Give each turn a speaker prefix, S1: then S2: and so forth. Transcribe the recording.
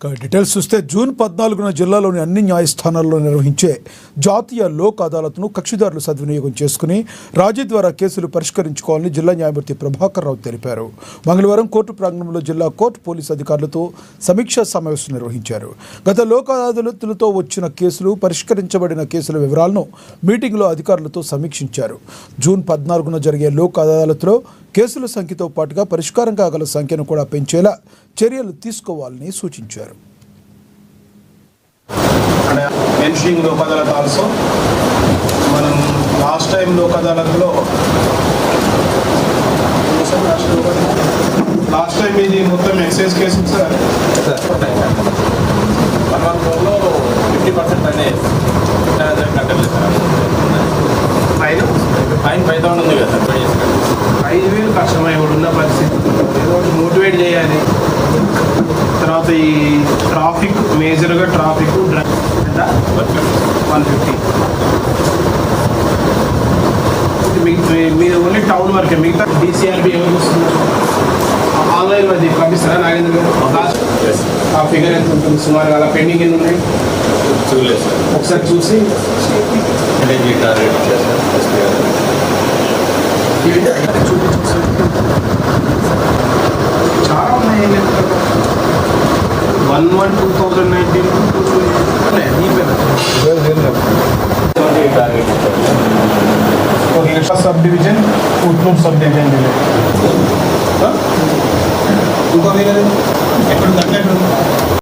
S1: Details చూస్తే June 14న జిల్లాలోని అన్ని న్యాయస్థానాల్లో నిర్వహించే జాతీయ లోక్ అదాలత్ను కక్షిదారులు సద్వినియోగం చేసుకుని రాజీ ద్వారా కేసులు పరిష్కరించుకోవాలని జిల్లా న్యాయమూర్తి ప్రభాకర్ రావు తెలిపారు. మంగళవారం కోర్టు ప్రాంగణంలో జిల్లా కోర్టు పోలీసు అధికారులతో సమీక్షా సమావేశం నిర్వహించారు. గత లోక్ అదాలత్లతో వచ్చిన కేసులు, పరిష్కరించబడిన కేసుల వివరాలను మీటింగ్లో అధికారులతో సమీక్షించారు. జూన్ 14న జరిగే లోక్ అదాలత్లో కేసుల సంఖ్యతో పాటుగా పరిష్కారం కాగల సంఖ్యను కూడా పెంచేలా చర్యలు తీసుకోవాలని సూచించారు.
S2: లోక్ అదాలత్ ఆల్సో మనం లాస్ట్ టైం లోక్ అదాలత్లో ఇది మొత్తం ఎక్సైజ్ కేసు సార్
S3: 50% అనేది కట్టలేదు సార్. ఫైన్ 5,000 ఉంది కదా సార్.
S2: 5,000 కష్టమై ఉన్న పరిస్థితి, ఏదో ఒకటి మోటివేట్ చేయాలి. తర్వాత ఈ ట్రాఫిక్, మేజర్గా ట్రాఫిక్ 150 మీరు ఓన్లీ టౌన్ వరకే, మిగతా DCRB ఎవరు వస్తున్నారు ఆన్లైన్ అది పంపిస్తారా నాగేంద్ర గారు? ఆ ఫిగర్ ఎంత ఉంటుంది సుమారు, అలా పెండింగ్ ఎన్ని ఉన్నాయి
S3: చూడలేదు సార్.
S2: ఒకసారి చూసి చాలా ఉన్నాయి. 1/1/2019 sub division Uttur sub division मिले इंको